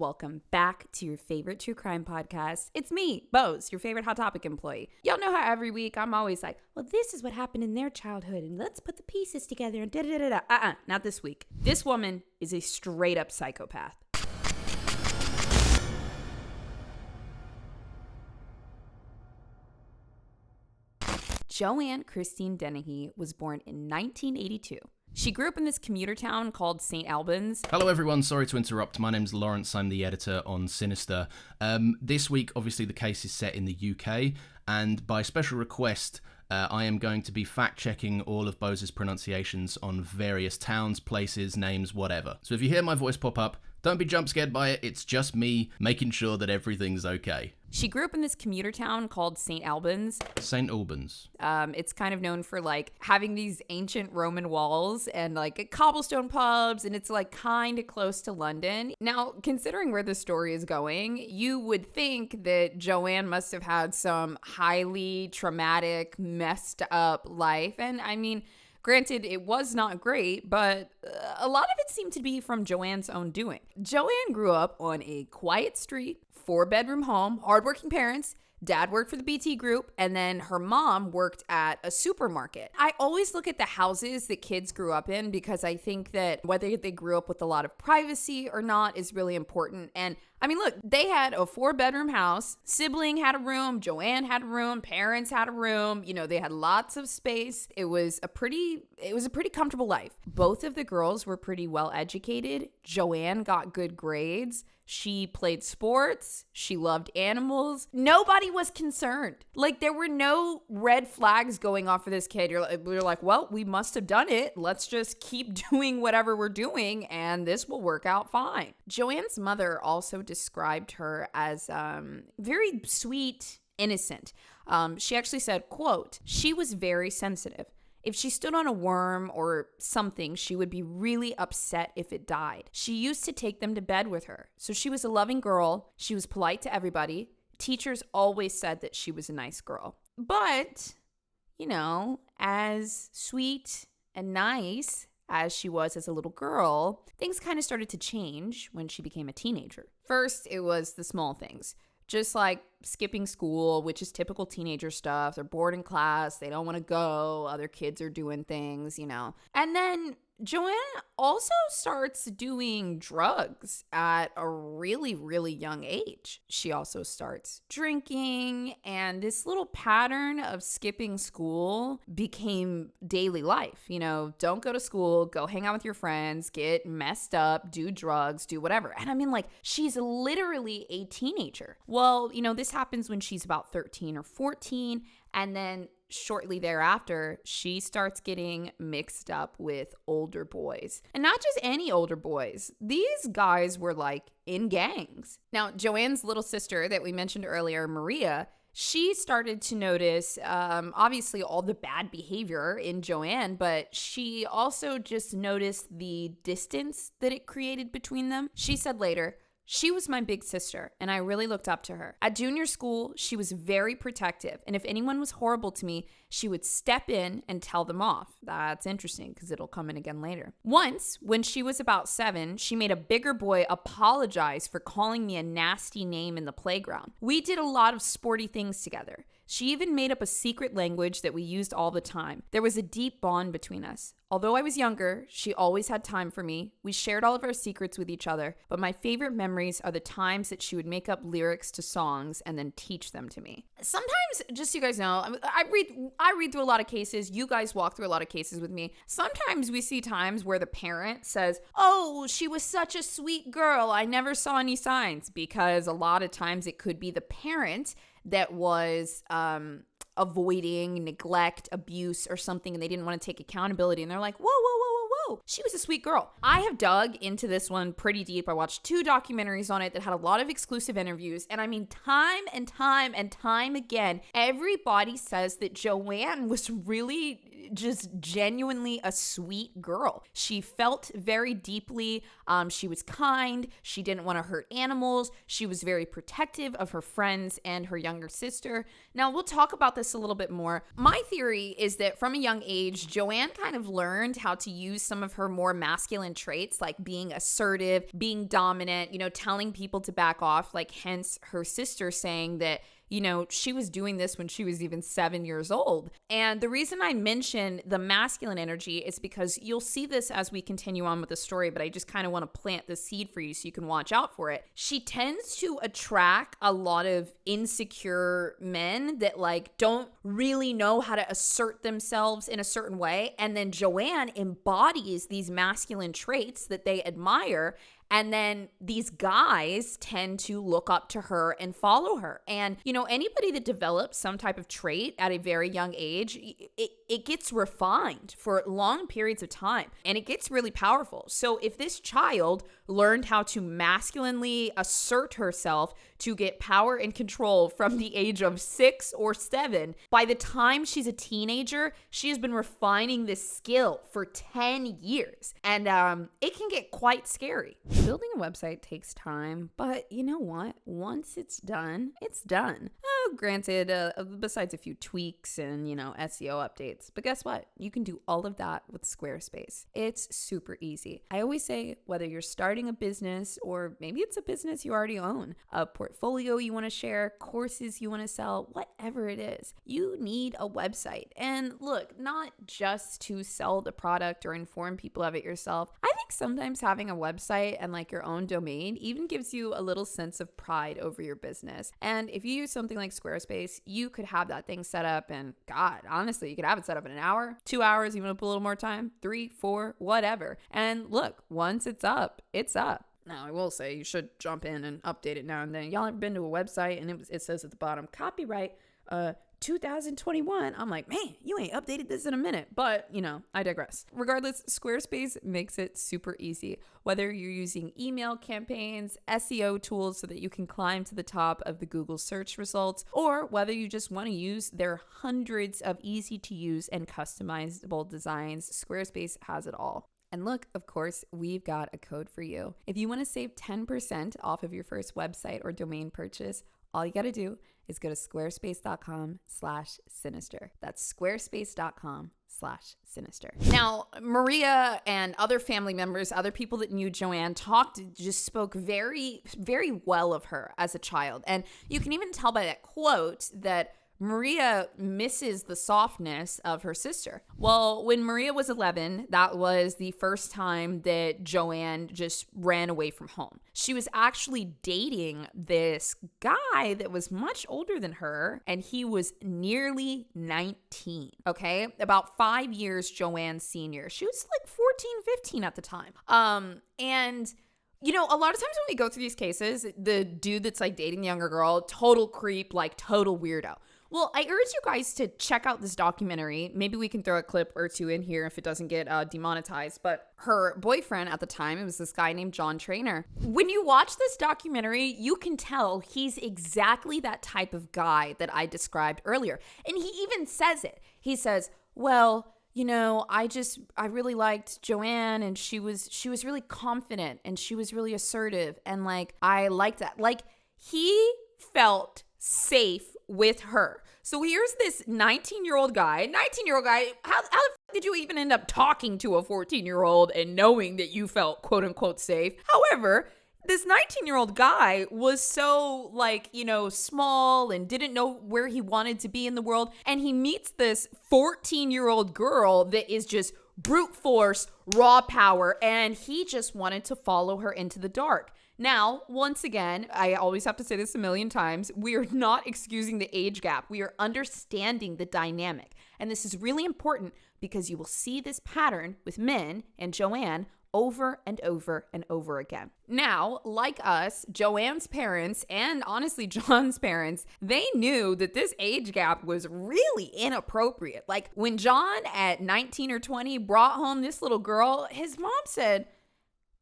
welcome back to your favorite true crime podcast. It's me, BOZE, your favorite Hot Topic employee. Y'all know how every week I'm always like, well, this is what happened in their childhood, and let's put the pieces together, and da-da-da-da. Not this week. This woman is a straight up psychopath. Joanne Christine Dennehy was born in 1982. She grew up in this commuter town called St. Albans. Hello everyone, sorry to interrupt. My name's Lawrence, I'm the editor on Sinister. This week, obviously, the case is set in the UK, and by special request, I am going to be fact-checking all of BOZE's pronunciations on various towns, places, names, whatever. So if you hear my voice pop up, don't be jump scared by it, it's just me making sure that everything's okay. She grew up in this commuter town called St. Albans. St. Albans. It's kind of known for like having these ancient Roman walls and like cobblestone pubs, and it's like kind of close to London. Now, considering where the story is going, you would think that Joanne must have had some highly traumatic, messed up life. And I mean, granted, it was not great, but a lot of it seemed to be from Joanne's own doing. Joanne grew up on a quiet street, 4-bedroom home, hardworking parents. Dad worked for the BT Group, and then her mom worked at a supermarket. I always look at the houses that kids grew up in because I think that whether they grew up with a lot of privacy or not is really important. And I mean, look, they had a 4-bedroom house. Sibling had a room. Joanne had a room. Parents had a room. You know, they had lots of space. It was a pretty comfortable life. Both of the girls were pretty well educated. Joanne got good grades. She played sports. She loved animals. Nobody was concerned. Like, there were no red flags going off for this kid. You're like, well, we must have done it. Let's just keep doing whatever we're doing, and this will work out fine. Joanne's mother also described her as very sweet, innocent. She actually said, quote, she was very sensitive. If she stood on a worm or something, she would be really upset if it died. She used to take them to bed with her. So she was a loving girl. She was polite to everybody. Teachers always said that she was a nice girl. But, you know, as sweet and nice as she was as a little girl, things kind of started to change when she became a teenager. First, it was the small things. Just like skipping school, which is typical teenager stuff. They're bored in class. They don't want to go. Other kids are doing things, you know. And then Joanne also starts doing drugs at a really, really young age. She also starts drinking, and this little pattern of skipping school became daily life. You know, don't go to school, go hang out with your friends, get messed up, do drugs, do whatever. And I mean, like, she's literally a teenager. Well, you know, this happens when she's about 13 or 14, and then shortly thereafter, she starts getting mixed up with older boys. And not just any older boys. These guys were like in gangs. Now, Joanne's little sister that we mentioned earlier, Maria, she started to notice, obviously, all the bad behavior in Joanne, but she also just noticed the distance that it created between them. She said later, she was my big sister, and I really looked up to her. At junior school, she was very protective, and if anyone was horrible to me, she would step in and tell them off. That's interesting, because it'll come in again later. Once, when she was about 7, she made a bigger boy apologize for calling me a nasty name in the playground. We did a lot of sporty things together. She even made up a secret language that we used all the time. There was a deep bond between us. Although I was younger, she always had time for me. We shared all of our secrets with each other, but my favorite memories are the times that she would make up lyrics to songs and then teach them to me. Sometimes, just so you guys know, I read through a lot of cases. You guys walk through a lot of cases with me. Sometimes we see times where the parent says, oh, she was such a sweet girl. I never saw any signs, because a lot of times it could be the parent that was avoiding neglect, abuse, or something, and they didn't want to take accountability, and they're like, whoa, she was a sweet girl. I have dug into this one pretty deep. I watched 2 documentaries on it that had a lot of exclusive interviews, and I mean, time and time again, everybody says that Joanne was really just genuinely a sweet girl. She felt very deeply. She was kind. She didn't want to hurt animals. She was very protective of her friends and her younger sister. Now, we'll talk about this a little bit more. My theory is that from a young age, Joanne kind of learned how to use some of her more masculine traits, like being assertive, being dominant, telling people to back off, like hence her sister saying that she was doing this when she was even 7 years old. And the reason I mention the masculine energy is because you'll see this as we continue on with the story, but I just kind of want to plant the seed for you so you can watch out for it. She tends to attract a lot of insecure men that don't really know how to assert themselves in a certain way. And then Joanne embodies these masculine traits that they admire. And then these guys tend to look up to her and follow her. And, anybody that develops some type of trait at a very young age, it gets refined for long periods of time and it gets really powerful. So if this child learned how to masculinely assert herself to get power and control from the age of 6 or 7, by the time she's a teenager, she has been refining this skill for 10 years. And it can get quite scary. Building a website takes time, but you know what? Once it's done, it's done. Granted, besides a few tweaks and, SEO updates. But guess what? You can do all of that with Squarespace. It's super easy. I always say, whether you're starting a business or maybe it's a business you already own, a portfolio you want to share, courses you want to sell, whatever it is, you need a website. And look, not just to sell the product or inform people of it yourself. I think sometimes having a website and your own domain even gives you a little sense of pride over your business. And if you use something like Squarespace, you could have that thing set up and honestly, you could have it set up in an hour, 2 hours, even up a little more time, 3, 4, whatever. And look, once it's up, it's up. Now, I will say you should jump in and update it now and then. Y'all ever been to a website and it says at the bottom, copyright 2021. I'm like, man, you ain't updated this in a minute. But, I digress. Regardless, Squarespace makes it super easy. Whether you're using email campaigns, SEO tools so that you can climb to the top of the Google search results, or whether you just want to use their hundreds of easy to use and customizable designs, Squarespace has it all. And look, of course, we've got a code for you. If you want to save 10% off of your first website or domain purchase, all you got to do is go to squarespace.com/sinister. That's squarespace.com/sinister. Now, Maria and other family members, other people that knew Joanne just spoke very, very well of her as a child. And you can even tell by that quote that Maria misses the softness of her sister. Well, when Maria was 11, that was the first time that Joanne just ran away from home. She was actually dating this guy that was much older than her, and he was nearly 19, okay? About 5 years Joanne's senior. She was 14, 15 at the time. And a lot of times when we go through these cases, the dude that's dating the younger girl, total creep, total weirdo. Well, I urge you guys to check out this documentary. Maybe we can throw a clip or two in here if it doesn't get demonetized. But her boyfriend at the time, it was this guy named John Trainer. When you watch this documentary, you can tell he's exactly that type of guy that I described earlier. And he even says it. He says, well, I really liked Joanne, and she was really confident and she was really assertive. And I liked that. He felt safe with her. So here's this 19-year-old guy. How the fuck did you even end up talking to a 14-year-old and knowing that you felt quote unquote safe? However, this 19-year-old guy was so small and didn't know where he wanted to be in the world. And he meets this 14-year-old girl that is just brute force, raw power. And he just wanted to follow her into the dark. Now, once again, I always have to say this a million times, we are not excusing the age gap. We are understanding the dynamic. And this is really important because you will see this pattern with men and Joanne over and over and over again. Now, like us, Joanne's parents and honestly John's parents, they knew that this age gap was really inappropriate. When John at 19 or 20 brought home this little girl, his mom said,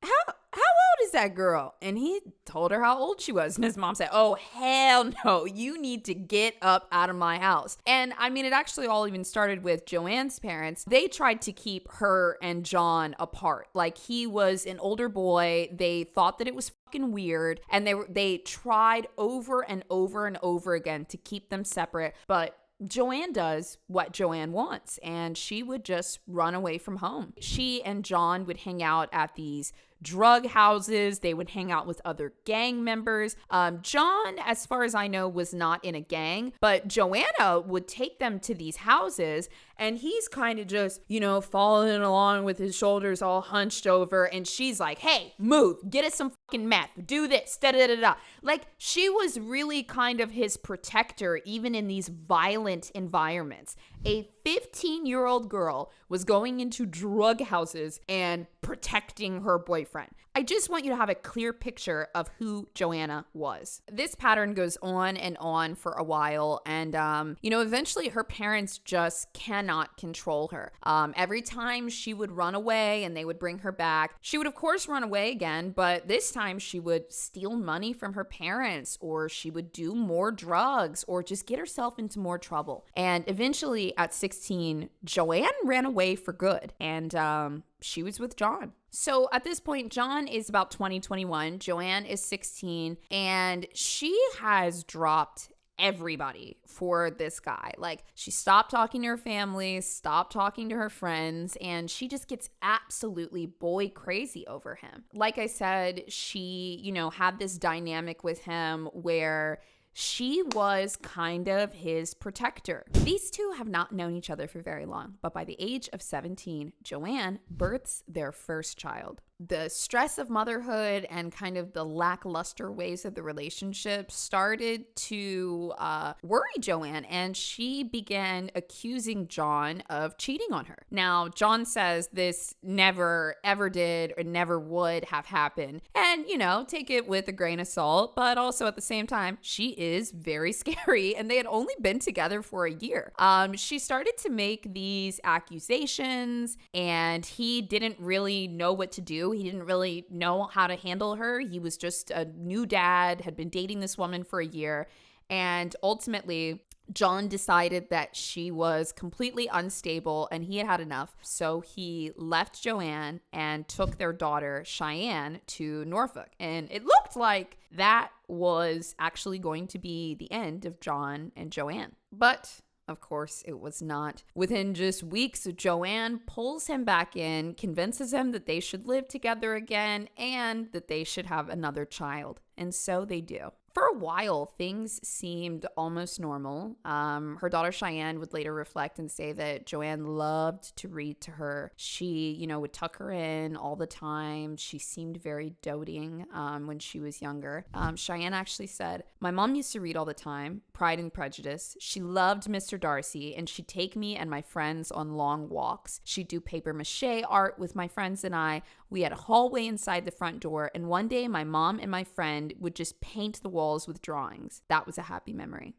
how old is that girl? And he told her how old she was. And his mom said, oh, hell no, you need to get up out of my house. And I mean, it actually all even started with Joanne's parents. They tried to keep her and John apart. Like, he was an older boy. They thought that it was fucking weird. And they tried over and over and over again to keep them separate. But Joanne does what Joanne wants, and she would just run away from home. She and John would hang out at these drug houses. They would hang out with other gang members. John, as far as I know, was not in a gang, but Joanna would take them to these houses, and he's kind of just, following along with his shoulders all hunched over, and she's like, hey, move, get us some fucking meth, do this, da-da-da-da. Like, she was really kind of his protector, even in these violent environments. A 15-year-old girl was going into drug houses and protecting her boyfriend. I just want you to have a clear picture of who Joanna was. This pattern goes on and on for a while, and eventually her parents just cannot control her. Every time she would run away and they would bring her back, she would of course run away again, but this time she would steal money from her parents, or she would do more drugs, or just get herself into more trouble. And eventually at 16, Joanne ran away for good, and she was with John. So at this point, John is about 20, 21. Joanne is 16, and she has dropped everybody for this guy. Like, she stopped talking to her family, stopped talking to her friends, and she just gets absolutely boy crazy over him. Like I said, she, had this dynamic with him where she was kind of his protector. These two have not known each other for very long, but by the age of 17, Joanne births their first child. The stress of motherhood and kind of the lackluster ways of the relationship started to worry Joanne, and she began accusing John of cheating on her. Now, John says this never, ever did or never would have happened. And, take it with a grain of salt, but also at the same time, she is very scary, and they had only been together for a year. She started to make these accusations, and he didn't really know what to do. He didn't really know how to handle her. He was just a new dad, had been dating this woman for a year. And ultimately, John decided that she was completely unstable and he had had enough. So he left Joanne and took their daughter, Cheyenne, to Norfolk. And it looked like that was actually going to be the end of John and Joanne. But of course, it was not. Within just weeks, Joanne pulls him back in, convinces him that they should live together again and that they should have another child. And so they do. For a while, things seemed almost normal. Her daughter Cheyenne would later reflect and say that Joanne loved to read to her. She, would tuck her in all the time. She seemed very doting when she was younger. Cheyenne actually said, my mom used to read all the time, Pride and Prejudice. She loved Mr. Darcy, and she'd take me and my friends on long walks. She'd do paper mache art with my friends and I. We had a hallway inside the front door, and one day my mom and my friend would just paint the walls with drawings. That was a happy memory.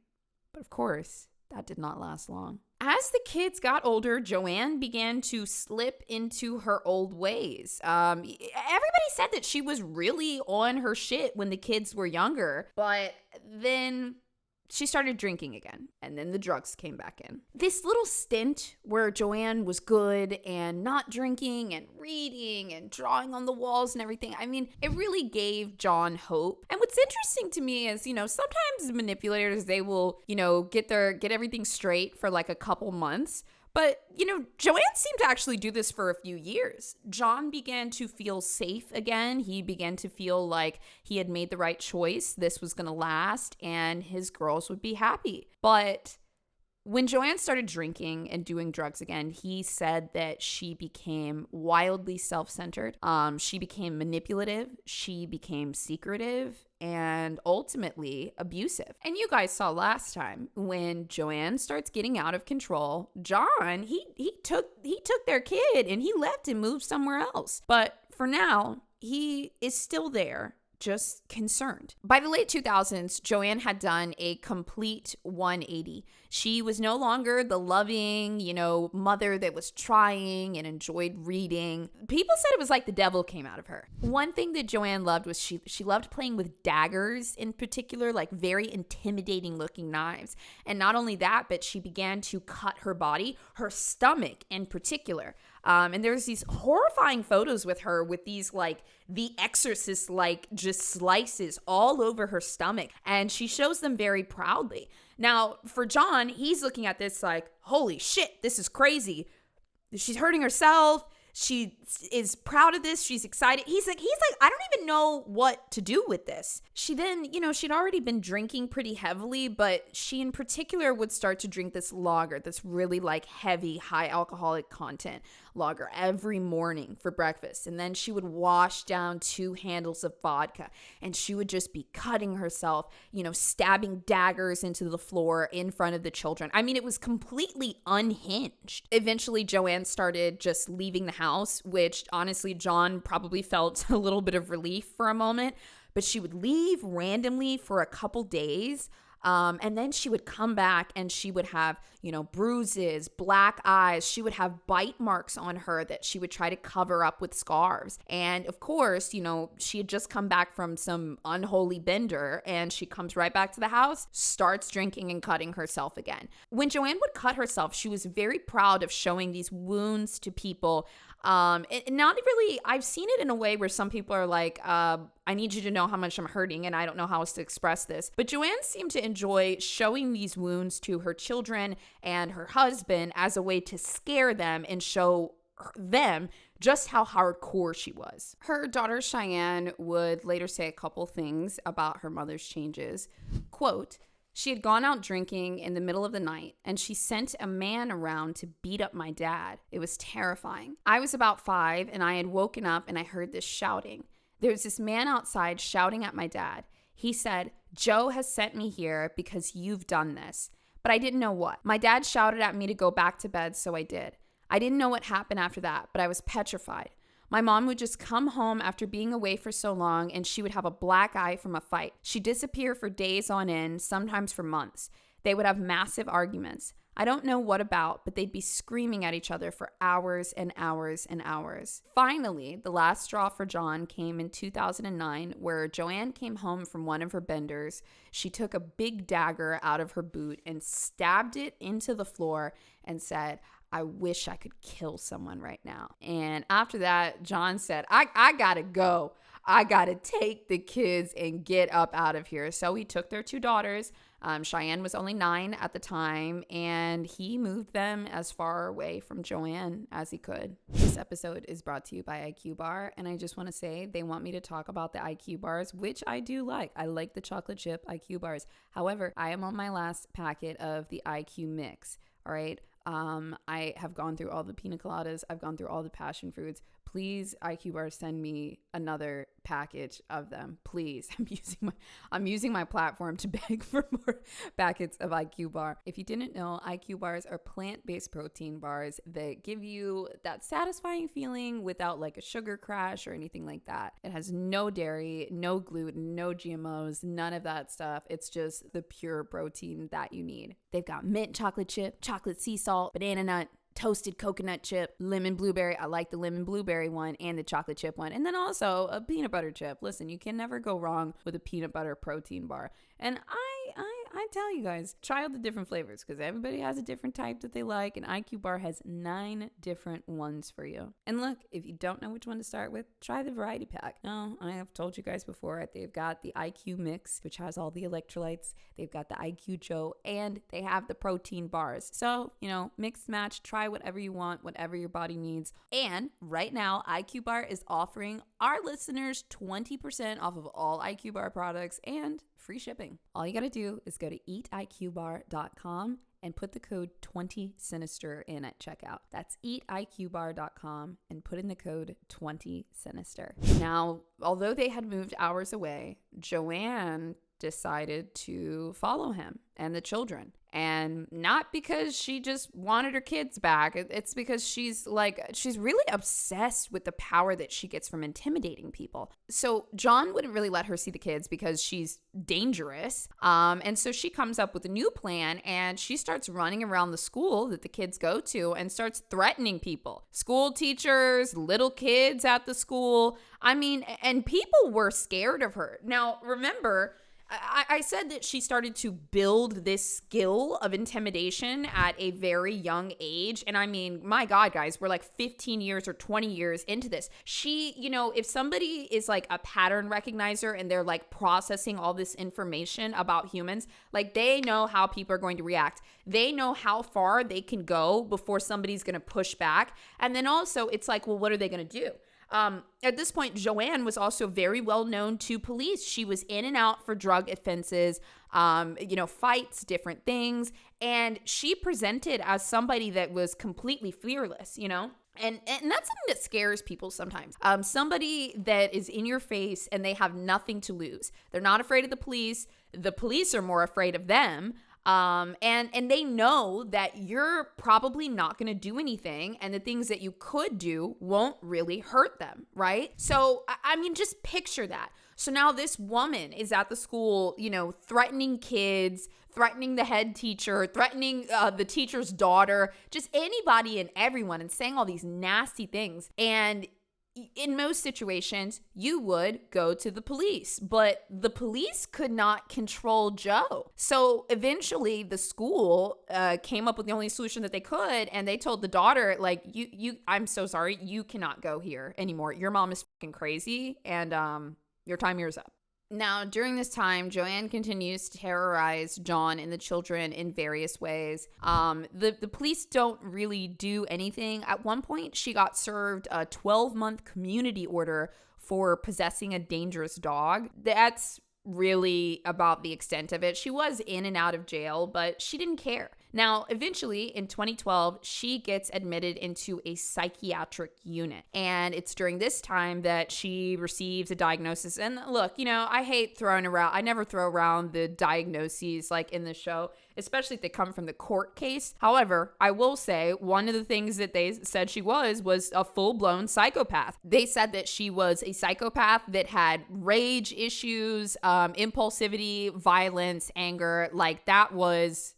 But of course, that did not last long. As the kids got older, Joanne began to slip into her old ways. Everybody said that she was really on her shit when the kids were younger, but then she started drinking again, and then the drugs came back in. This little stint where Joanne was good and not drinking and reading and drawing on the walls and everything, it really gave John hope. And what's interesting to me is, sometimes manipulators, they will, get everything straight for like a couple months. But, Joanne seemed to actually do this for a few years. John began to feel safe again. He began to feel like he had made the right choice. This was going to last, and his girls would be happy. But when Joanne started drinking and doing drugs again, he said that she became wildly self-centered. She became manipulative. She became secretive and ultimately abusive. And you guys saw last time when Joanne starts getting out of control, John, he took their kid and he left and moved somewhere else. But for now, he is still there just concerned. By the late 2000s, Joanne had done a complete 180. She was no longer the loving, mother that was trying and enjoyed reading. People said it was like the devil came out of her. One thing that Joanne loved was she loved playing with daggers in particular, like very intimidating looking knives. And not only that, but she began to cut her body, her stomach in particular. And there's these horrifying photos with her with these like The Exorcist like just slices all over her stomach. And she shows them very proudly. Now, for John, he's looking at this like, holy shit, this is crazy. She's hurting herself. She is proud of this. She's excited. He's like, I don't even know what to do with this. She then, she'd already been drinking pretty heavily, but she in particular would start to drink this lager, this really like heavy, high alcoholic content lager every morning for breakfast. And then she would wash down 2 handles of vodka, and she would just be cutting herself, stabbing daggers into the floor in front of the children. I mean, it was completely unhinged. Eventually, Joanne started just leaving the house, which honestly, John probably felt a little bit of relief for a moment, but she would leave randomly for a couple days. And then she would come back and she would have, bruises, black eyes. She would have bite marks on her that she would try to cover up with scarves. And of course, she had just come back from some unholy bender, and she comes right back to the house, starts drinking and cutting herself again. When Joanne would cut herself, she was very proud of showing these wounds to people. Not really, I've seen it in a way where some people are like, I need you to know how much I'm hurting and I don't know how else to express this. But Joanne seemed to enjoy showing these wounds to her children and her husband as a way to scare them and show them just how hardcore she was. Her daughter Cheyenne would later say a couple things about her mother's changes. Quote, she had gone out drinking in the middle of the night, and she sent a man around to beat up my dad. It was terrifying. I was about 5, and I had woken up and I heard this shouting. There was this man outside shouting at my dad. He said, Joe has sent me here because you've done this. But I didn't know what. My dad shouted at me to go back to bed, so I did. I didn't know what happened after that, but I was petrified. My mom would just come home after being away for so long, and she would have a black eye from a fight. She'd disappear for days on end, sometimes for months. They would have massive arguments. I don't know what about, but they'd be screaming at each other for hours and hours and hours. Finally, the last straw for John came in 2009, where Joanne came home from one of her benders. She took a big dagger out of her boot and stabbed it into the floor and said, I wish I could kill someone right now. And after that, John said, I gotta go. I gotta take the kids and get up out of here. So he took their 2 daughters. Cheyenne was only 9 at the time, and he moved them as far away from Joanne as he could. This episode is brought to you by IQ Bar, and I just want to say they want me to talk about the IQ bars, which I do like. I like the chocolate chip IQ bars. However, I am on my last packet of the IQ mix, all right? I have gone through all the pina coladas. I've gone through all the passion fruits. Please, IQ Bar, send me another package of them. Please. I'm using my platform to beg for more packets of IQ Bar. If you didn't know, IQ Bars are plant-based protein bars that give you that satisfying feeling without like a sugar crash or anything like that. It has no dairy, no gluten, no GMOs, none of that stuff. It's just the pure protein that you need. They've got mint chocolate chip, chocolate sea salt, banana nut, toasted coconut chip, lemon blueberry. I like the lemon blueberry one and the chocolate chip one. And then also a peanut butter chip. Listen, you can never go wrong with a peanut butter protein bar. And I tell you guys, try out the different flavors because everybody has a different type that they like. And IQ Bar has 9 different ones for you. And look, if you don't know which one to start with, try the variety pack. Now, I have told you guys before, they've got the IQ Mix, which has all the electrolytes. They've got the IQ Joe, and they have the protein bars. So, mix, match, try whatever you want, whatever your body needs. And right now, IQ Bar is offering our listeners 20% off of all IQ Bar products and free shipping. All you got to do is go to eatiqbar.com and put the code 20Sinister in at checkout. That's eatiqbar.com and put in the code 20Sinister. Now, although they had moved hours away, Joanne decided to follow him and the children. And not because she just wanted her kids back. It's because she's really obsessed with the power that she gets from intimidating people. So John wouldn't really let her see the kids because she's dangerous. And so she comes up with a new plan, and she starts running around the school that the kids go to and starts threatening people. School teachers, little kids at the school. I mean, and people were scared of her. Now, remember, I said that she started to build this skill of intimidation at a very young age. And I mean, my God, guys, we're like 15 years or 20 years into this. She, if somebody is like a pattern recognizer and they're like processing all this information about humans, like they know how people are going to react. They know how far they can go before somebody's going to push back. And then also it's like, well, what are they going to do? At this point, Joanne was also very well known to police. She was in and out for drug offenses, fights, different things. And she presented as somebody that was completely fearless, And that's something that scares people sometimes. Somebody that is in your face and they have nothing to lose. They're not afraid of the police. The police are more afraid of them. And they know that you're probably not going to do anything, and the things that you could do won't really hurt them, right? So, I mean, just picture that. So now this woman is at the school, threatening kids, threatening the head teacher, threatening the teacher's daughter, just anybody and everyone, and saying all these nasty things. And in most situations, you would go to the police, but the police could not control Joe. So eventually the school came up with the only solution that they could, and they told the daughter, like, I'm so sorry, you cannot go here anymore. Your mom is fucking crazy, and your time here is up. Now, during this time, Joanne continues to terrorize John and the children in various ways. The police don't really do anything. At one point, she got served a 12-month community order for possessing a dangerous dog. That's really about the extent of it. She was in and out of jail, but she didn't care. Now, eventually, in 2012, she gets admitted into a psychiatric unit. And it's during this time that she receives a diagnosis. And look, I hate throwing around, I never throw around the diagnoses like in the show, especially if they come from the court case. However, I will say one of the things that they said she was a full-blown psychopath. They said that she was a psychopath that had rage issues, impulsivity, violence, anger. Like, that was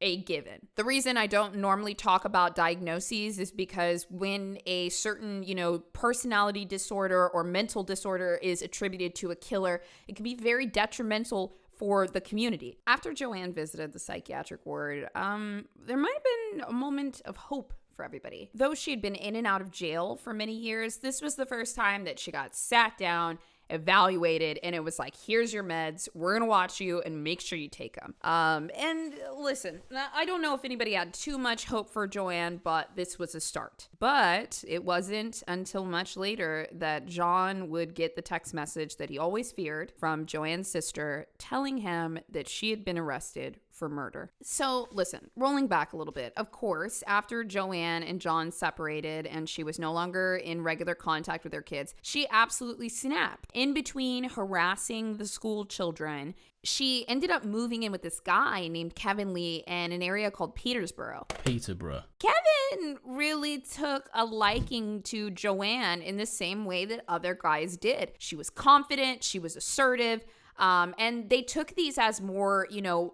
a given. The reason I don't normally talk about diagnoses is because when a certain, personality disorder or mental disorder is attributed to a killer, it can be very detrimental for the community. After Joanne visited the psychiatric ward, there might have been a moment of hope for everybody. Though she had been in and out of jail for many years, this was the first time that she got sat down, evaluated, and it was like, here's your meds, we're gonna watch you and make sure you take them. And listen, I don't know if anybody had too much hope for Joanne, but this was a start. But it wasn't until much later that John would get the text message that he always feared from Joanne's sister, telling him that she had been arrested for murder. So listen, rolling back a little bit, of course, after Joanne and John separated and she was no longer in regular contact with her kids, she absolutely snapped. In between harassing the school children, she ended up moving in with this guy named Kevin Lee in an area called Peterborough. Kevin really took a liking to Joanne in the same way that other guys did. She was confident, she was assertive, and they took these as more,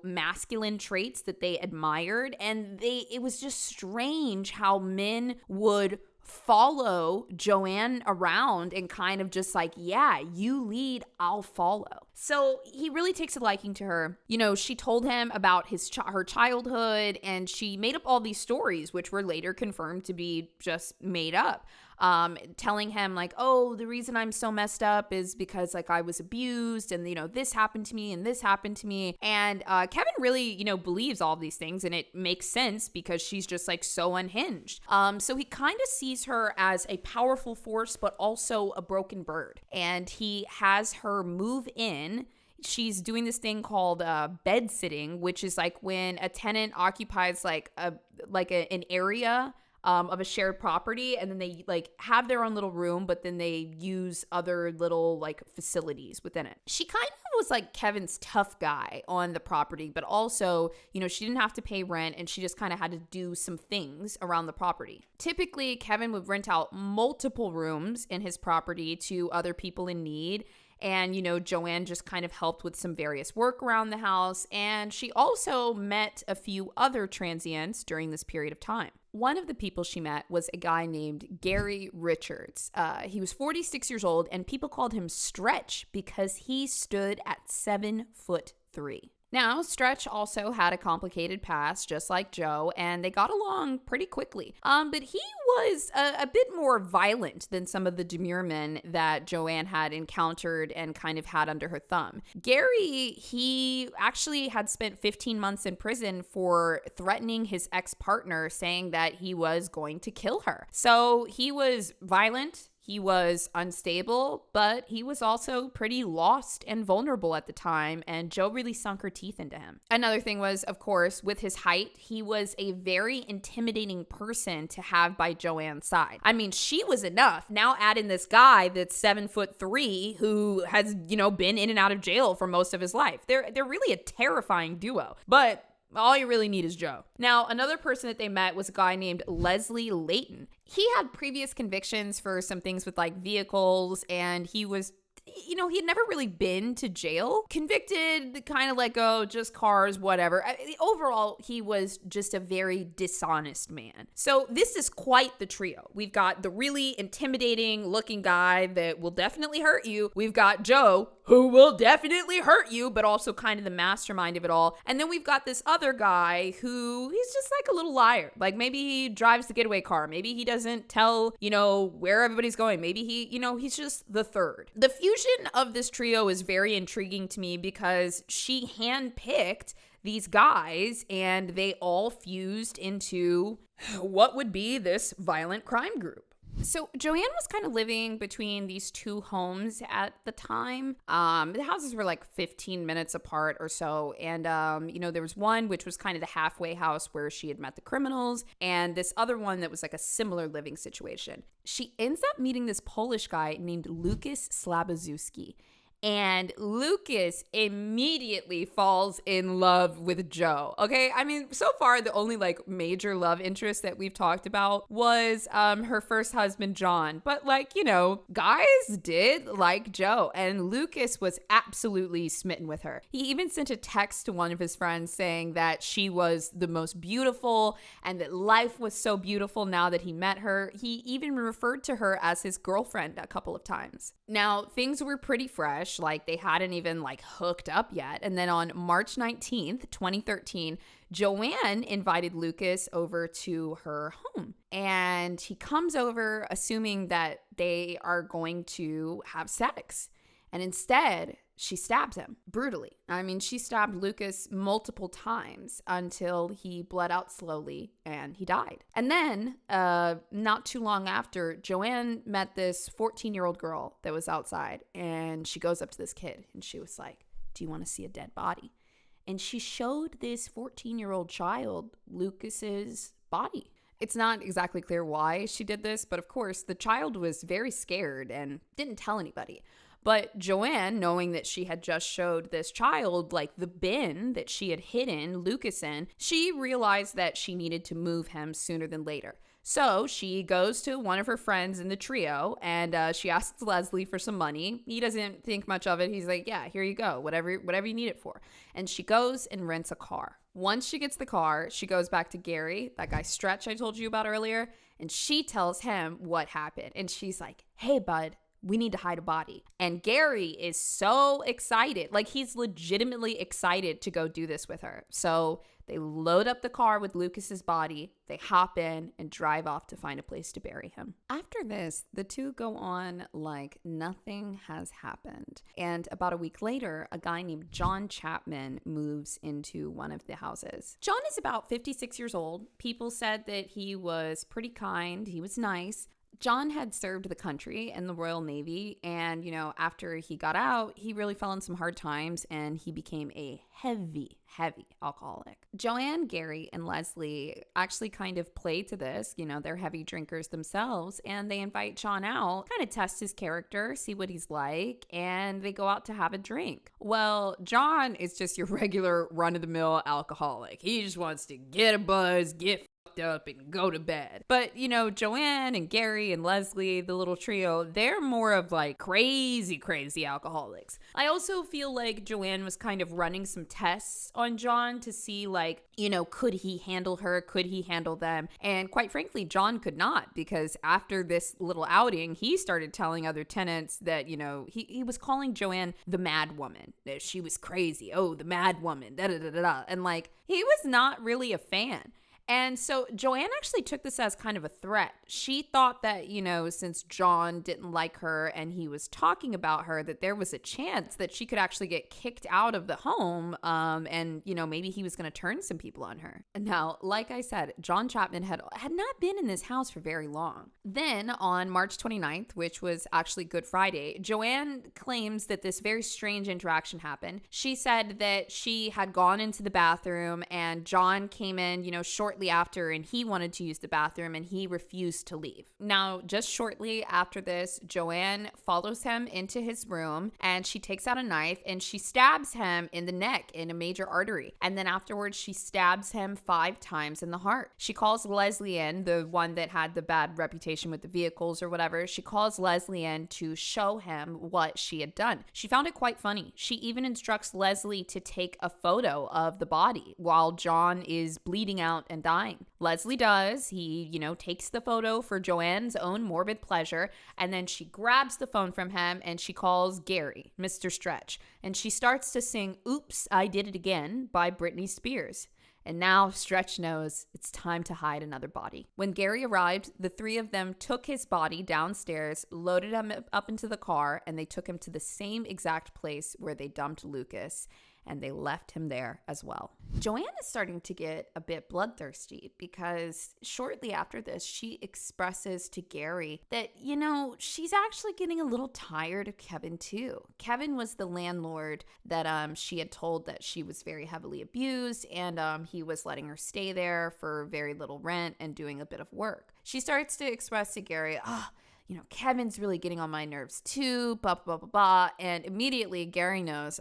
masculine traits that they admired. And it was just strange how men would follow Joanne around and kind of just like, yeah, you lead, I'll follow. So he really takes a liking to her. She told him about her childhood, and she made up all these stories, which were later confirmed to be just made up. Telling him like, oh, the reason I'm so messed up is because like I was abused, and this happened to me and this happened to me. And Kevin really believes all of these things, and it makes sense because she's just like so unhinged. So he kind of sees her as a powerful force but also a broken bird, and he has her move in. She's doing this thing called bed sitting, which is like when a tenant occupies an area of a shared property, and then they like have their own little room, but then they use other little like facilities within it. She kind of was like Kevin's tough guy on the property, but also, she didn't have to pay rent and she just kind of had to do some things around the property. Typically, Kevin would rent out multiple rooms in his property to other people in need. And, Joanne just kind of helped with some various work around the house. And she also met a few other transients during this period of time. One of the people she met was a guy named Gary Richards. He was 46 years old, and people called him Stretch because he stood at 7'3". Now, Stretch also had a complicated past, just like Joe, and they got along pretty quickly. But he was a bit more violent than some of the demure men that Joanne had encountered and kind of had under her thumb. Gary, he actually had spent 15 months in prison for threatening his ex-partner, saying that he was going to kill her. So he was violent. He was unstable, but he was also pretty lost and vulnerable at the time, and Joe really sunk her teeth into him. Another thing was, of course, with his height, he was a very intimidating person to have by Joanne's side. I mean, she was enough. Now add in this guy that's 7'3" who has, been in and out of jail for most of his life. They're really a terrifying duo, but all you really need is Joe. Now, another person that they met was a guy named Leslie Layton. He had previous convictions for some things with like vehicles, and he was, he had never really been to jail. Convicted, kind of like, oh, just cars, whatever. Overall, he was just a very dishonest man. So this is quite the trio. We've got the really intimidating looking guy that will definitely hurt you. We've got Joe, who will definitely hurt you, but also kind of the mastermind of it all. And then we've got this other guy who he's just like a little liar. Like maybe he drives the getaway car. Maybe he doesn't tell, where everybody's going. Maybe he, he's just the third. The fusion of this trio is very intriguing to me because she handpicked these guys and they all fused into what would be this violent crime group. So Joanne was kind of living between these two homes at the time. The houses were like 15 minutes apart or so. And, there was one which was kind of the halfway house where she had met the criminals, and this other one that was like a similar living situation. She ends up meeting this Polish guy named Lucas Slabazuski. And Lucas immediately falls in love with Joe. Okay, I mean, so far the only like major love interest that we've talked about was her first husband, John. But guys did like Joe, and Lucas was absolutely smitten with her. He even sent a text to one of his friends saying that she was the most beautiful and that life was so beautiful now that he met her. He even referred to her as his girlfriend a couple of times. Now, things were pretty fresh. Like they hadn't even like hooked up yet. And then on March 19th, 2013, Joanne invited Lucas over to her home. And he comes over assuming that they are going to have sex. And instead, she stabs him brutally. I mean, she stabbed Lucas multiple times until he bled out slowly and he died. And then, not too long after, Joanne met this 14-year-old girl that was outside, and she goes up to this kid and she was like, "Do you want to see a dead body?" And she showed this 14-year-old child Lucas's body. It's not exactly clear why she did this, but of course, the child was very scared and didn't tell anybody. But Joanne, knowing that she had just showed this child like the bin that she had hidden Lucas in, she realized that she needed to move him sooner than later. So she goes to one of her friends in the trio and she asks Leslie for some money. He doesn't think much of it. He's like, yeah, here you go, whatever you need it for. And she goes and rents a car. Once she gets the car, she goes back to Gary, that guy Stretch I told you about earlier, and she tells him what happened. And she's like, "Hey, bud, we need to hide a body." And Gary is so excited. Like, he's legitimately excited to go do this with her. So they load up the car with Lucas's body. They hop in and drive off to find a place to bury him. After this, the two go on like nothing has happened. And about a week later, a guy named John Chapman moves into one of the houses. John is about 56 years old. People said that he was pretty kind. He was nice. John had served the country in the Royal Navy, and, after he got out, he really fell in some hard times, and he became a heavy alcoholic. Joanne, Gary, and Leslie actually kind of play to this. They're heavy drinkers themselves, and they invite John out, kind of test his character, see what he's like, and they go out to have a drink. Well, John is just your regular run-of-the-mill alcoholic. He just wants to get a buzz, get up and go to bed. But, Joanne and Gary and Leslie, the little trio, they're more of like crazy alcoholics. I also feel like Joanne was kind of running some tests on John to see like, could he handle her? Could he handle them? And quite frankly, John could not, because after this little outing, he started telling other tenants that, he was calling Joanne the mad woman, that she was crazy. Oh, the mad woman, da-da-da-da-da. And like, he was not really a fan. And so Joanne actually took this as kind of a threat. She thought that, since John didn't like her and he was talking about her, that there was a chance that she could actually get kicked out of the home. And maybe he was going to turn some people on her. Now, like I said, John Chapman had not been in this house for very long. Then on March 29th, which was actually Good Friday, Joanne claims that this very strange interaction happened. She said that she had gone into the bathroom and John came in, shortly after, and he wanted to use the bathroom and he refused to leave. Now, just shortly after this, Joanne follows him into his room and she takes out a knife and she stabs him in the neck in a major artery. And then afterwards, she stabs him 5 times in the heart. She calls Leslie in, the one that had the bad reputation with the vehicles or whatever. She calls Leslie in to show him what she had done. She found it quite funny. She even instructs Leslie to take a photo of the body while John is bleeding out and dying. Leslie does. He, takes the photo for Joanne's own morbid pleasure, and then she grabs the phone from him and she calls Gary, Mr. Stretch, and she starts to sing "Oops, I Did It Again" by Britney Spears. And now Stretch knows it's time to hide another body. When Gary arrived, the 3 of them took his body downstairs, loaded him up into the car, and they took him to the same exact place where they dumped Lucas. And they left him there as well. Joanne is starting to get a bit bloodthirsty because shortly after this, she expresses to Gary that, she's actually getting a little tired of Kevin too. Kevin was the landlord that she had told that she was very heavily abused, and he was letting her stay there for very little rent and doing a bit of work. She starts to express to Gary, Kevin's really getting on my nerves too, blah, blah, blah, blah. And immediately Gary knows,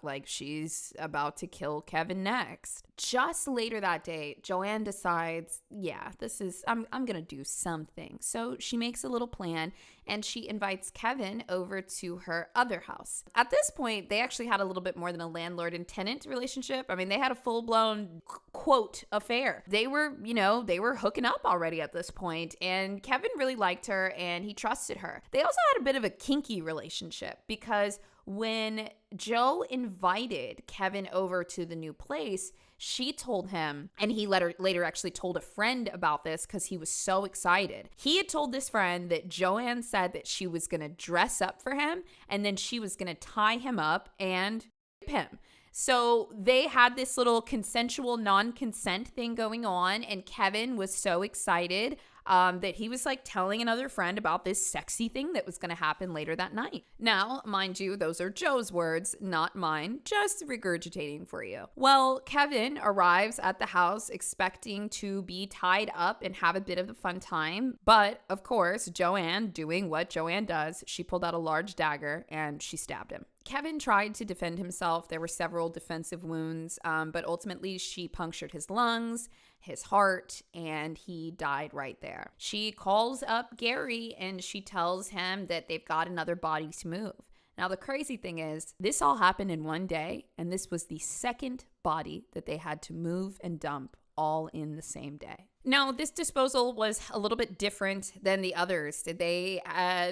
like she's about to kill Kevin next. Just later that day, Joanne decides, I'm gonna do something. So she makes a little plan and she invites Kevin over to her other house. At this point, they actually had a little bit more than a landlord and tenant relationship. I mean, they had a full-blown quote affair. They were hooking up already at this point, and Kevin really liked her and he trusted her. They also had a bit of a kinky relationship because when Joe invited Kevin over to the new place, she told him, and he later actually told a friend about this because he was so excited. He had told this friend that Joanne said that she was going to dress up for him and then she was going to tie him up and rape him. So they had this little consensual non-consent thing going on, and Kevin was so excited that he was like telling another friend about this sexy thing that was going to happen later that night. Now, mind you, those are Joe's words, not mine, just regurgitating for you. Well, Kevin arrives at the house expecting to be tied up and have a bit of a fun time. But of course, Joanne, doing what Joanne does, she pulled out a large dagger and she stabbed him. Kevin tried to defend himself. There were several defensive wounds, but ultimately she punctured his lungs, his heart, and he died right there. She calls up Gary and she tells him that they've got another body to move. Now, the crazy thing is, this all happened in one day, and this was the second body that they had to move and dump all in the same day. Now, this disposal was a little bit different than the others. They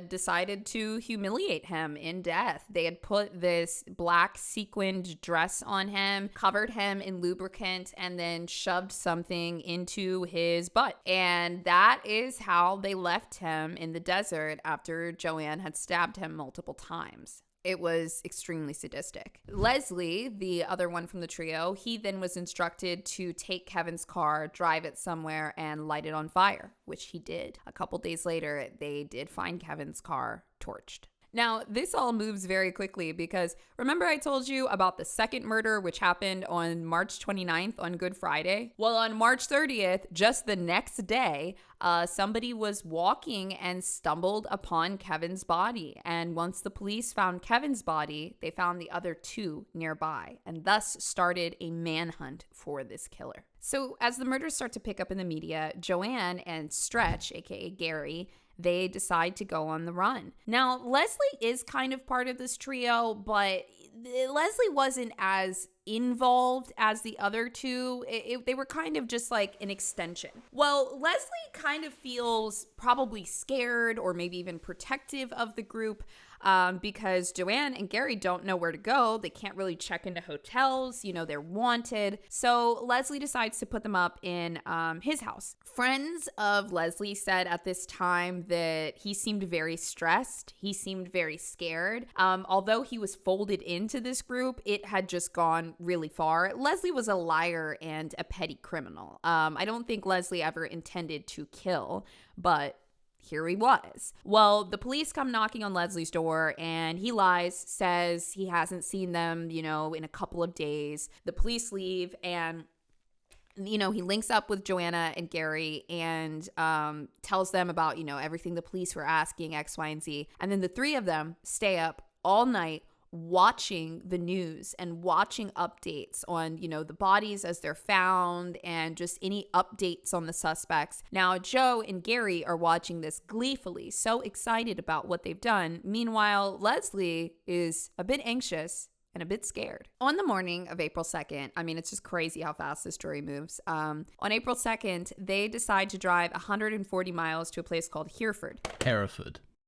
decided to humiliate him in death. They had put this black sequined dress on him, covered him in lubricant, and then shoved something into his butt. And that is how they left him in the desert after Joanne had stabbed him multiple times. It was extremely sadistic. Leslie, the other one from the trio, he then was instructed to take Kevin's car, drive it somewhere, and light it on fire, which he did. A couple days later, they did find Kevin's car torched. Now, this all moves very quickly because remember I told you about the second murder, which happened on March 29th on Good Friday? Well, on March 30th, just the next day, somebody was walking and stumbled upon Kevin's body. And once the police found Kevin's body, they found the other two nearby and thus started a manhunt for this killer. So as the murders start to pick up in the media, Joanne and Stretch, aka Gary, they decide to go on the run. Now, Leslie is kind of part of this trio, but Leslie wasn't as involved as the other two. They were kind of just like an extension. Well, Leslie kind of feels probably scared or maybe even protective of the group because Joanne and Gary don't know where to go. They can't really check into hotels. You know, they're wanted. So Leslie decides to put them up in his house. Friends of Leslie said at this time that he seemed very stressed. He seemed very scared. Although he was folded into this group, it had just gone really far. Leslie was a liar and a petty criminal. I don't think Leslie ever intended to kill, but here he was. Well, the police come knocking on Leslie's door and he lies, says he hasn't seen them, in a couple of days. The police leave and he links up with Joanna and Gary and tells them about, everything the police were asking, X, Y, and Z. And then the three of them stay up all night watching the news and watching updates on, the bodies as they're found and just any updates on the suspects. Now, Joe and Gary are watching this gleefully, so excited about what they've done. Meanwhile, Leslie is a bit anxious and a bit scared. On the morning of April 2nd, it's just crazy how fast this story moves. On April 2nd, they decide to drive 140 miles to a place called Hereford.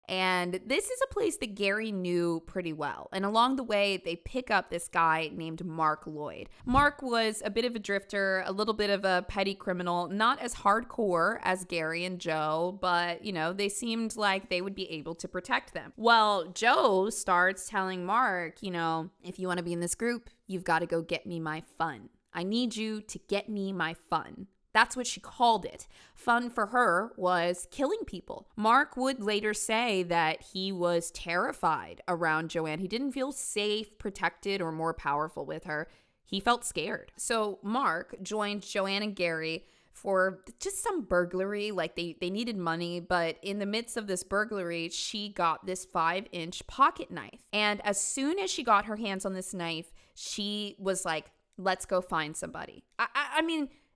And this is a place that Gary knew pretty well. And along the way, they pick up this guy named Mark Lloyd. Mark was a bit of a drifter, a little bit of a petty criminal, not as hardcore as Gary and Joe, but, they seemed like they would be able to protect them. Well, Joe starts telling Mark, if you want to be in this group, you've got to go get me my fun. I need you to get me my fun. That's what she called it. Fun for her was killing people. Mark would later say that he was terrified around Joanne. He didn't feel safe, protected, or more powerful with her. He felt scared. So Mark joined Joanne and Gary for just some burglary. Like they needed money, but in the midst of this burglary, she got this 5-inch pocket knife. And as soon as she got her hands on this knife, she was like, let's go find somebody.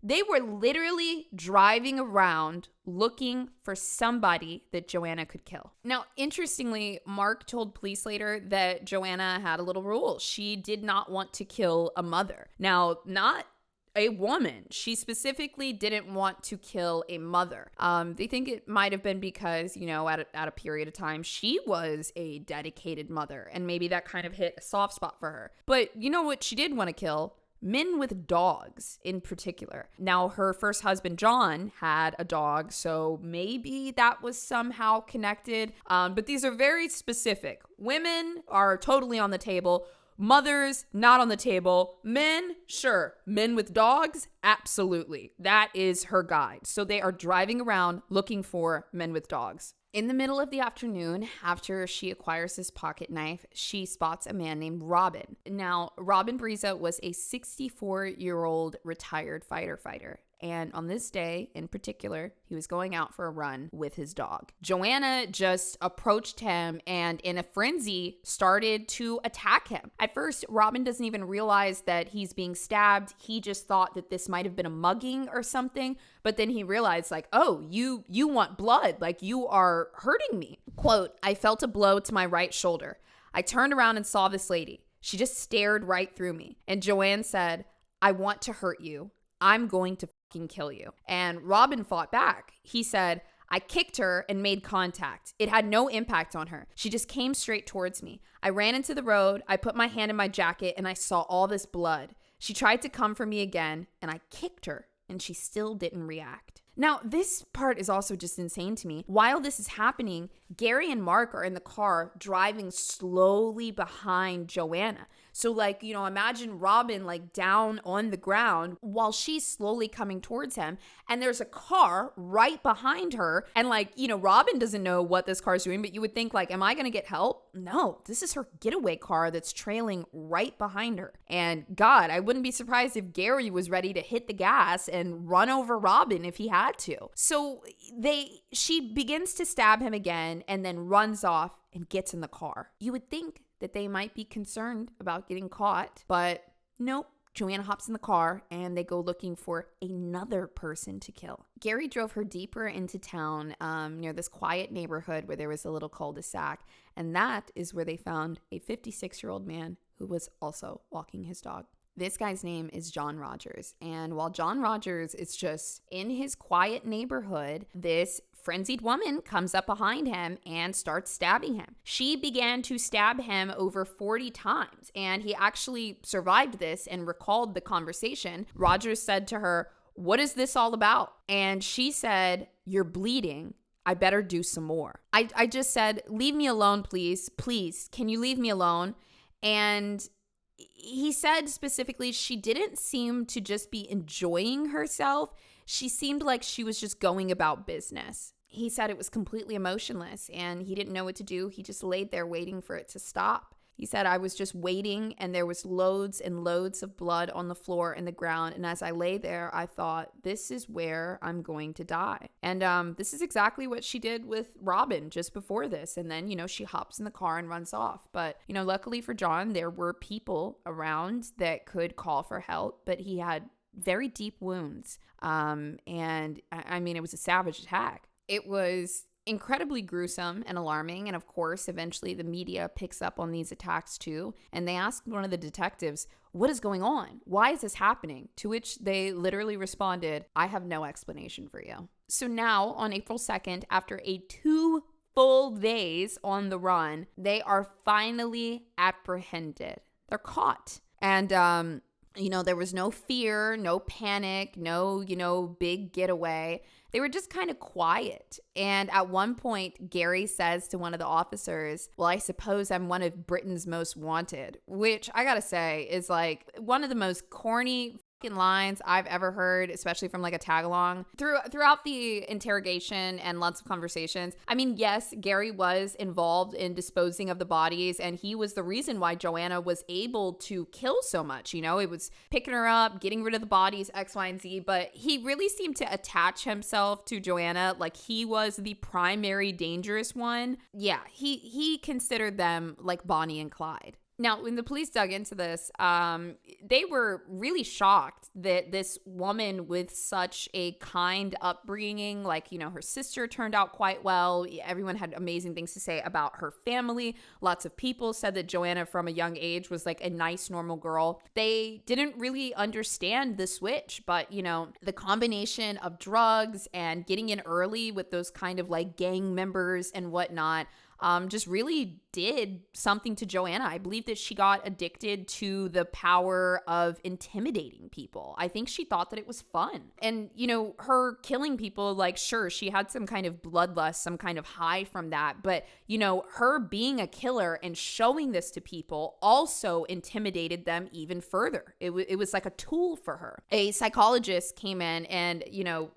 They were literally driving around looking for somebody that Joanna could kill. Now, interestingly, Mark told police later that Joanna had a little rule. She did not want to kill a mother. Now, not a woman. She specifically didn't want to kill a mother. They think it might have been because, at a period of time, she was a dedicated mother, and maybe that kind of hit a soft spot for her. But you know what she did want to kill? Men with dogs in particular. Now, her first husband, John, had a dog, so maybe that was somehow connected. But these are very specific. Women are totally on the table. Mothers, not on the table. Men, sure. Men with dogs, absolutely. That is her guide. So they are driving around looking for men with dogs. In the middle of the afternoon, after she acquires this pocket knife, she spots a man named Robin. Now, Robin Briza was a 64-year-old retired fighter. And on this day in particular, he was going out for a run with his dog. Joanna just approached him and in a frenzy started to attack him. At first, Robin doesn't even realize that he's being stabbed. He just thought that this might have been a mugging or something. But then he realized oh, you want blood. You are hurting me. Quote, I felt a blow to my right shoulder. I turned around and saw this lady. She just stared right through me. And Joanne said, I want to hurt you. I'm going to kill you. And Robin fought back. He said, I kicked her and made contact. It had no impact on her. She just came straight towards me. I ran into the road. I put my hand in my jacket and I saw all this blood. She tried to come for me again and I kicked her and she still didn't react. Now, this part is also just insane to me. While this is happening, Gary and Mark are in the car driving slowly behind Joanna. So like, imagine Robin like down on the ground while she's slowly coming towards him. And there's a car right behind her. And like, Robin doesn't know what this car is doing, but you would think like, am I going to get help? No, this is her getaway car that's trailing right behind her. And God, I wouldn't be surprised if Gary was ready to hit the gas and run over Robin if he had to. So she begins to stab him again and then runs off and gets in the car. You would think that they might be concerned about getting caught, but nope. Joanna hops in the car and they go looking for another person to kill. Gary drove her deeper into town near this quiet neighborhood where there was a little cul-de-sac, and that is where they found a 56-year-old man who was also walking his dog. This guy's name is John Rogers, and while John Rogers is just in his quiet neighborhood, this frenzied woman comes up behind him and starts stabbing him. She began to stab him over 40 times, and he actually survived this and recalled the conversation. Rogers said to her, "What is this all about?" And she said, "You're bleeding. I better do some more." I just said, "Leave me alone, please. Please, can you leave me alone?" And he said specifically she didn't seem to just be enjoying herself. She seemed like she was just going about business. He said it was completely emotionless and he didn't know what to do. He just laid there waiting for it to stop. He said, "I was just waiting and there was loads and loads of blood on the floor and the ground. And as I lay there, I thought, this is where I'm going to die." And this is exactly what she did with Robin just before this. And then, she hops in the car and runs off. But, luckily for John, there were people around that could call for help, but he had very deep wounds. And I mean, it was a savage attack. It was incredibly gruesome and alarming. And of course, eventually the media picks up on these attacks too. And they asked one of the detectives, "What is going on? Why is this happening?" To which they literally responded, "I have no explanation for you." So now on April 2nd, after a 2 full days on the run, they are finally apprehended. They're caught. And, there was no fear, no panic, no, big getaway. They were just kind of quiet. And at one point, Gary says to one of the officers, "Well, I suppose I'm one of Britain's most wanted," which I gotta say is like one of the most corny lines I've ever heard, especially from like a tag along. Throughout the interrogation and lots of conversations, I mean, yes, Gary was involved in disposing of the bodies and he was the reason why Joanna was able to kill so much. It was picking her up, getting rid of the bodies, X, Y, and Z, but he really seemed to attach himself to Joanna like he was the primary dangerous one. Yeah, he considered them like Bonnie and Clyde. Now, when the police dug into this, they were really shocked that this woman with such a kind upbringing, like, her sister turned out quite well. Everyone had amazing things to say about her family. Lots of people said that Joanna from a young age was like a nice, normal girl. They didn't really understand the switch, but, the combination of drugs and getting in early with those kind of like gang members and whatnot, just really did something to Joanna. I believe that she got addicted to the power of intimidating people. I think she thought that it was fun. And, her killing people, like, sure, she had some kind of bloodlust, some kind of high from that. But, her being a killer and showing this to people also intimidated them even further. It was like a tool for her. A psychologist came in and,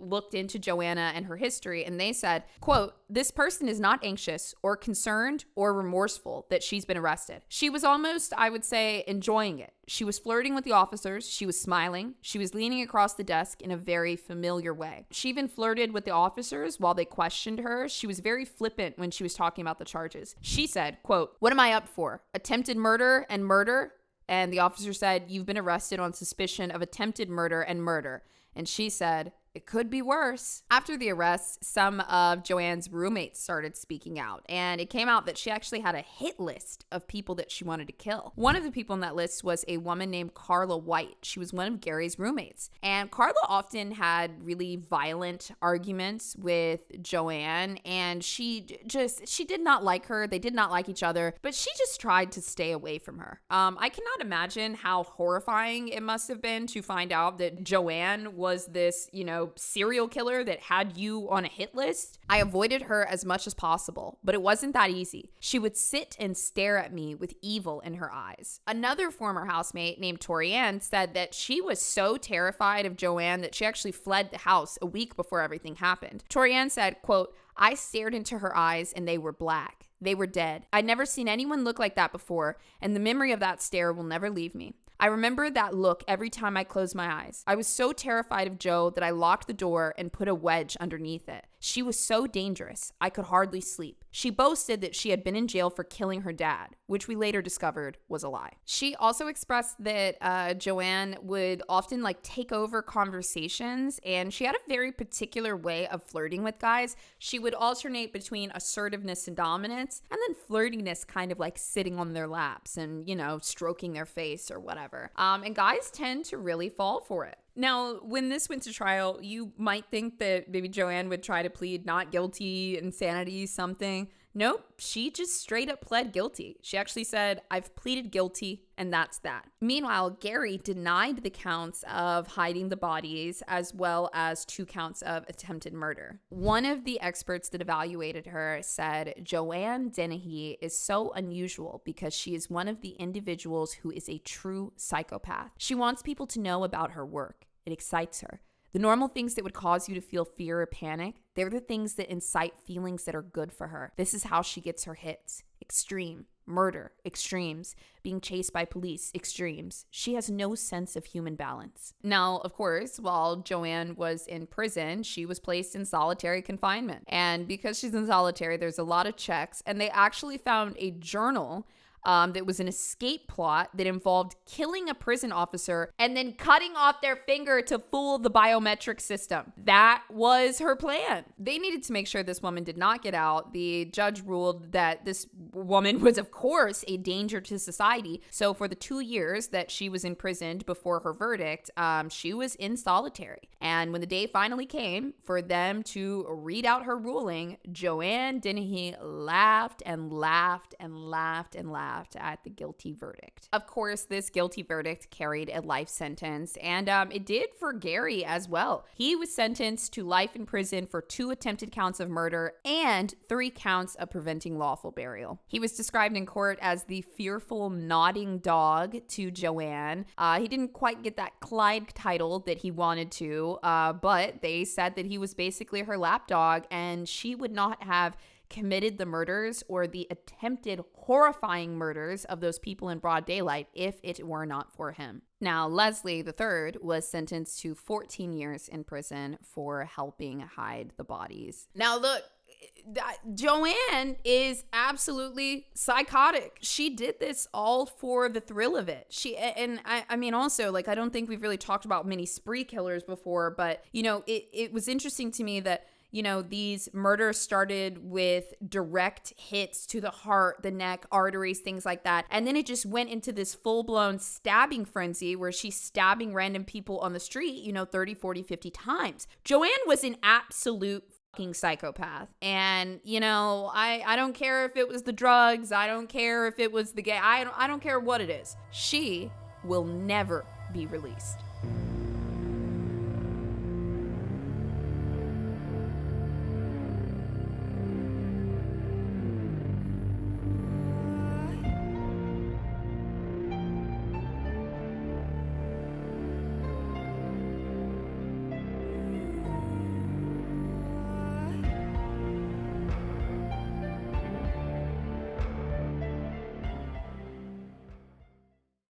looked into Joanna and her history, and they said, quote, "This person is not anxious or concerned or remorseful that she's been arrested. She was almost, I would say, enjoying it. She was flirting with the officers. She was smiling. She was leaning across the desk in a very familiar way. She even flirted with the officers while they questioned her. She was very flippant when she was talking about the charges. She said, quote, 'What am I up for? Attempted murder and murder?' And the officer said, 'You've been arrested on suspicion of attempted murder and murder.' And she said, 'It could be worse.'" After the arrest, some of Joanne's roommates started speaking out, and it came out that she actually had a hit list of people that she wanted to kill. One of the people on that list was a woman named Carla White. She was one of Gary's roommates, and Carla often had really violent arguments with Joanne, and she did not like her. They did not like each other, but she just tried to stay away from her. I cannot imagine how horrifying it must have been to find out that Joanne was this, serial killer that had you on a hit list. I avoided her as much as possible, but it wasn't that easy. She would sit and stare at me with evil in her eyes. Another former housemate named Torianne said that she was so terrified of Joanne that she actually fled the house a week before everything happened. Torianne said, quote, I stared into her eyes and they were black. They were dead. I'd never seen anyone look like that before, and the memory of that stare will never leave me. I remember that look every time I closed my eyes. I was so terrified of Jo that I locked the door and put a wedge underneath it. She was so dangerous, I could hardly sleep. She boasted that she had been in jail for killing her dad, which we later discovered was a lie. She also expressed that Joanne would often take over conversations, and she had a very particular way of flirting with guys. She would alternate between assertiveness and dominance, and then flirtiness, kind of like sitting on their laps and, stroking their face or whatever. And guys tend to really fall for it. Now, when this went to trial, you might think that maybe Joanne would try to plead not guilty, insanity, something. Nope, she just straight up pled guilty. She actually said, I've pleaded guilty, and that's that. Meanwhile, Gary denied the counts of hiding the bodies as well as 2 counts of attempted murder. One of the experts that evaluated her said, Joanne Dennehy is so unusual because she is one of the individuals who is a true psychopath. She wants people to know about her work. It excites her. The normal things that would cause you to feel fear or panic, they're the things that incite feelings that are good for her. This is how she gets her hits. Extreme. Murder. Extremes. Being chased by police. Extremes. She has no sense of human balance. Now, of course, while Joanne was in prison, she was placed in solitary confinement. And because she's in solitary, there's a lot of checks. And they actually found a journal that was an escape plot that involved killing a prison officer and then cutting off their finger to fool the biometric system. That was her plan. They needed to make sure this woman did not get out. The judge ruled that this woman was, of course, a danger to society. So for the 2 years that she was imprisoned before her verdict, she was in solitary. And when the day finally came for them to read out her ruling, Joanne Dennehy laughed and laughed and laughed and laughed at the guilty verdict. Of course, this guilty verdict carried a life sentence, and it did for Gary as well. He was sentenced to life in prison for 2 attempted counts of murder and 3 counts of preventing lawful burial. He was described in court as the fearful, nodding dog to Joanne. He didn't quite get that Clyde title that he wanted to, but they said that he was basically her lapdog, and she would not have committed the murders or the attempted horrifying murders of those people in broad daylight if it were not for him. Now, Leslie III was sentenced to 14 years in prison for helping hide the bodies. Now, look, Joanne is absolutely psychotic. She did this all for the thrill of it. I mean, also, I don't think we've really talked about many spree killers before, but, it was interesting to me that these murders started with direct hits to the heart, the neck, arteries, things like that. And then it just went into this full-blown stabbing frenzy where she's stabbing random people on the street, 30, 40, 50 times. Joanne was an absolute fucking psychopath. And, I don't care if it was the drugs. I don't care if it was the gay. I don't care what it is. She will never be released.